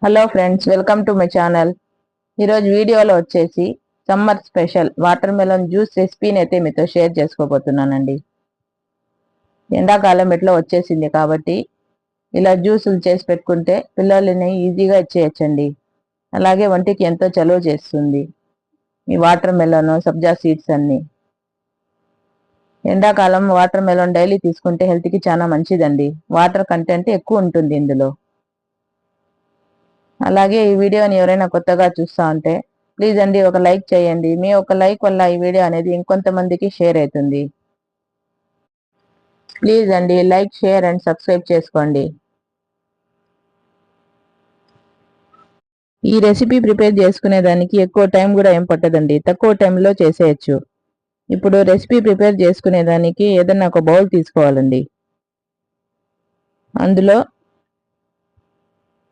Hello friends, welcome to my channel. ఈరోజు వీడియోలో వచ్చేసి summer special water melon juice రెసిపీని అయితే మీతో షేర్ చేసుకోబోతున్నానండి. ఎండాకాలం ఎట్లా వచ్చేసింది కాబట్టి ఇలా జ్యూసులు చేసి పెట్టుకుంటే పిల్లలని ఈజీగా ఇచ్చేయచ్చండి. అలాగే ఒంటికి ఎంతో చలువ చేస్తుంది ఈ వాటర్ మెలన్, సబ్జా సీడ్స్ అన్ని. ఎండాకాలం వాటర్ మెలన్ డైలీ తీసుకుంటే హెల్త్కి చాలా మంచిదండి. వాటర్ కంటెంట్ ఎక్కువ ఉంటుంది ఇందులో. అలాగే ఈ వీడియోని ఎవరైనా కొత్తగా చూస్తా ఉంటే ప్లీజ్ అండి ఒక లైక్ చేయండి. మీ ఒక లైక్ వల్ల ఈ వీడియో అనేది ఇంకొంతమందికి షేర్ అవుతుంది. ప్లీజ్ అండి లైక్, షేర్ అండ్ సబ్స్క్రైబ్ చేసుకోండి. ఈ రెసిపీ ప్రిపేర్ చేసుకునేదానికి ఎక్కువ టైం కూడా ఏం పట్టదండి, తక్కువ టైంలో చేసేయచ్చు. ఇప్పుడు రెసిపీ ప్రిపేర్ చేసుకునేదానికి ఏదన్నా ఒక బౌల్ తీసుకోవాలండి. అందులో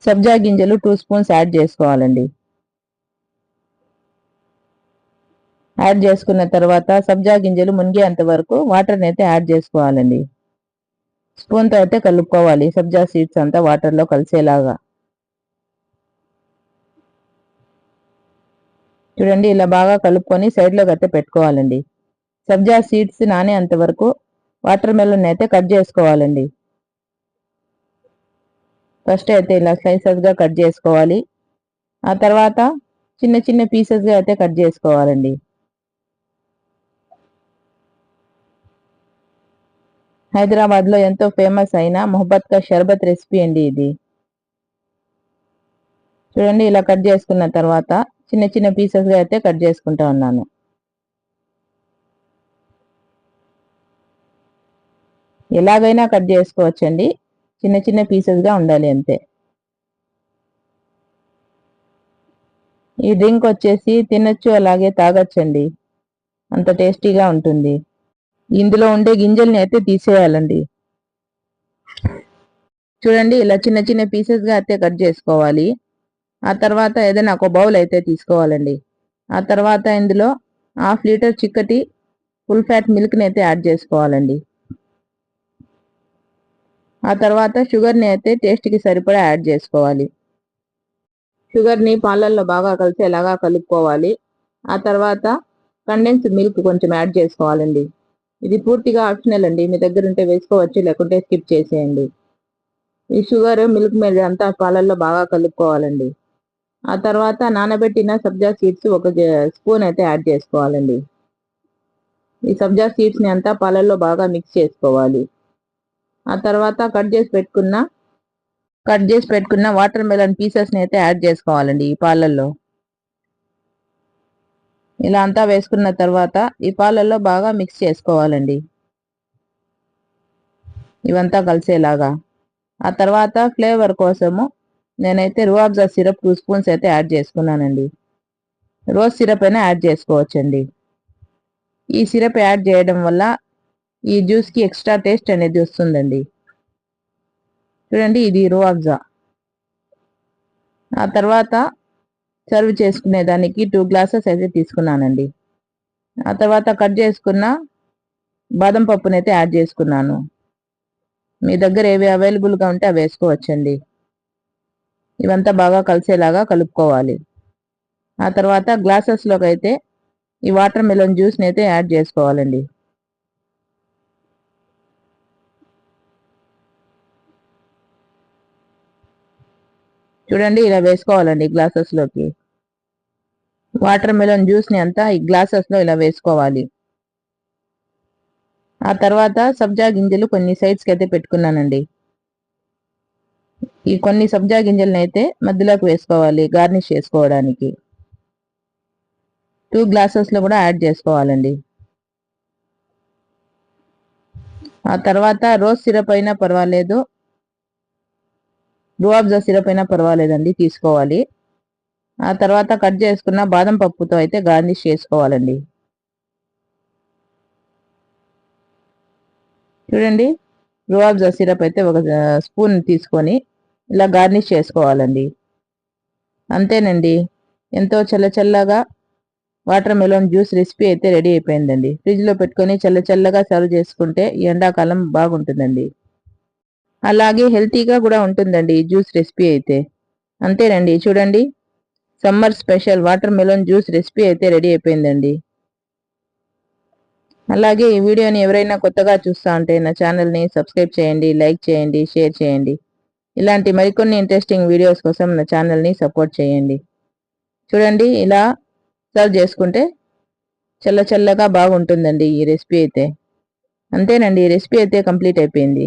సబ్జా గింజలు 2 స్పూన్స్ యాడ్ చేసుకోవాలండి. యాడ్ చేసుకున్న తర్వాత సబ్జా గింజలు మునిగేంత వరకు వాటర్ని అయితే యాడ్ చేసుకోవాలండి. స్పూన్తో అయితే కలుపుకోవాలి సబ్జా సీడ్స్ అంతా వాటర్లో కలిసేలాగా. చూడండి, ఇలా బాగా కలుపుకొని సైడ్లోకి అయితే పెట్టుకోవాలండి. సబ్జా సీడ్స్ నానేంత వరకు వాటర్ మెలన్ అయితే కట్ చేసుకోవాలండి. ఫస్ట్ అయితే ఇలా స్లైసెస్గా కట్ చేసుకోవాలి. ఆ తర్వాత చిన్న చిన్న పీసెస్గా అయితే కట్ చేసుకోవాలండి. హైదరాబాద్లో ఎంతో ఫేమస్ అయిన మొహబ్బత్ కా షర్బత్ రెసిపీ అండి ఇది. చూడండి, ఇలా కట్ చేసుకున్న తర్వాత చిన్న చిన్న పీసెస్గా అయితే కట్ చేసుకుంటా ఉన్నాను. ఎలాగైనా కట్ చేసుకోవచ్చండి, చిన్న చిన్న పీసెస్గా ఉండాలి అంతే. ఈ డ్రింక్ వచ్చేసి తినచ్చు, అలాగే తాగొచ్చండి, అంత టేస్టీగా ఉంటుంది. ఇందులో ఉండే గింజల్ని అయితే తీసేయాలండి. చూడండి, ఇలా చిన్న చిన్న పీసెస్గా అయితే కట్ చేసుకోవాలి. ఆ తర్వాత ఏదైనా ఒక బౌల్ అయితే తీసుకోవాలండి. ఆ తర్వాత ఇందులో 1/2 లీటర్ చిక్కటి ఫుల్ ఫ్యాట్ మిల్క్ని అయితే యాడ్ చేసుకోవాలండి. ఆ తర్వాత షుగర్ని అయితే టేస్ట్కి సరిపడా యాడ్ చేసుకోవాలి. షుగర్ని పాలల్లో బాగా కలిసేలాగా కలుపుకోవాలి. ఆ తర్వాత కండెన్స్డ్ మిల్క్ కొంచెం యాడ్ చేసుకోవాలండి. ఇది పూర్తిగా ఆప్షనల్ అండి, మీ దగ్గర ఉంటే వేసుకోవచ్చు, లేకుంటే స్కిప్ చేసేయండి. ఈ షుగర్ మిల్క్ మీద అంతా పాలల్లో బాగా కలుపుకోవాలండి. ఆ తర్వాత నానబెట్టిన సబ్జా సీడ్స్ 1 స్పూన్ అయితే యాడ్ చేసుకోవాలండి. ఈ సబ్జా సీడ్స్ని అంతా పాలల్లో బాగా మిక్స్ చేసుకోవాలి. ఆ తర్వాత కట్ చేసి పెట్టుకున్న వాటర్ మెలన్ పీసెస్ని అయితే యాడ్ చేసుకోవాలండి ఈ పాలల్లో. ఇలా అంతా వేసుకున్న తర్వాత ఈ పాలల్లో బాగా మిక్స్ చేసుకోవాలండి, ఇవంతా కలిసేలాగా. ఆ తర్వాత ఫ్లేవర్ కోసము నేనైతే రూఅబ్జా సిరప్ 2 స్పూన్స్ అయితే యాడ్ చేసుకున్నానండి. రోజ్ సిరప్ అయినా యాడ్ చేసుకోవచ్చండి. ఈ సిరప్ యాడ్ చేయడం వల్ల ఈ జ్యూస్కి ఎక్స్ట్రా టేస్ట్ అనేది వస్తుందండి. చూడండి, ఇది రూఅబ్జా. ఆ తర్వాత సర్వ్ చేసుకునే దానికి 2 గ్లాసెస్ అయితే తీసుకున్నానండి. ఆ తర్వాత కట్ చేసుకున్న బాదం పప్పునైతే అయితే యాడ్ చేసుకున్నాను. మీ దగ్గర ఏవి అవైలబుల్గా ఉంటే అవి వేసుకోవచ్చండి. ఇవంతా బాగా కలిసేలాగా కలుపుకోవాలి. ఆ తర్వాత గ్లాసెస్లోకి అయితే ఈ వాటర్ మెలన్ జ్యూస్ని అయితే యాడ్ చేసుకోవాలండి. చూడండి, ఇలా వేసుకోవాలండి గ్లాసెస్లోకి. వాటర్ మెలన్ జ్యూస్ని అంతా ఈ గ్లాసెస్లో ఇలా వేసుకోవాలి. ఆ తర్వాత సబ్జా గింజలు కొన్ని సైడ్స్కి అయితే పెట్టుకున్నానండి. ఈ కొన్ని సబ్జా గింజలను అయితే మధ్యలోకి వేసుకోవాలి గార్నిష్ చేసుకోవడానికి. 2 గ్లాసెస్లో కూడా యాడ్ చేసుకోవాలండి. ఆ తర్వాత రోజ్ సిరప్ అయినా పర్వాలేదు, రూఅబ్జా సిరప్ అయినా పర్వాలేదండి, తీసుకోవాలి. ఆ తర్వాత కట్ చేసుకున్న బాదం పప్పుతో అయితే గార్నిష్ చేసుకోవాలండి. చూడండి, రూఅబ్జా సిరప్ అయితే 1 స్పూన్ తీసుకొని ఇలా గార్నిష్ చేసుకోవాలండి. అంతేనండి, ఎంతో చల్లగా వాటర్ మెలన్ జ్యూస్ రెసిపీ అయితే రెడీ అయిపోయిందండి. ఫ్రిడ్జ్లో పెట్టుకొని చల్లగా సర్వ్ చేసుకుంటే ఈ ఎండాకాలం బాగుంటుందండి. అలాగే హెల్తీగా కూడా ఉంటుందండి ఈ జ్యూస్ రెసిపీ అయితే. అంతేనండి, చూడండి, summer special water melon juice recipe అయితే రెడీ అయిపోయిందండి. అలాగే ఈ వీడియోని ఎవరైనా కొత్తగా చూస్తా ఉంటే నా ఛానల్ని సబ్స్క్రైబ్ చేయండి, లైక్ చేయండి, షేర్ చేయండి. ఇలాంటి మరికొన్ని ఇంట్రెస్టింగ్ వీడియోస్ కోసం నా ఛానల్ని సపోర్ట్ చేయండి. చూడండి, ఇలా సర్వ్ చేసుకుంటే చల్ల చల్లగా బాగుంటుందండి ఈ రెసిపీ అయితే. అంతేనండి, ఈ రెసిపీ అయితే కంప్లీట్ అయిపోయింది.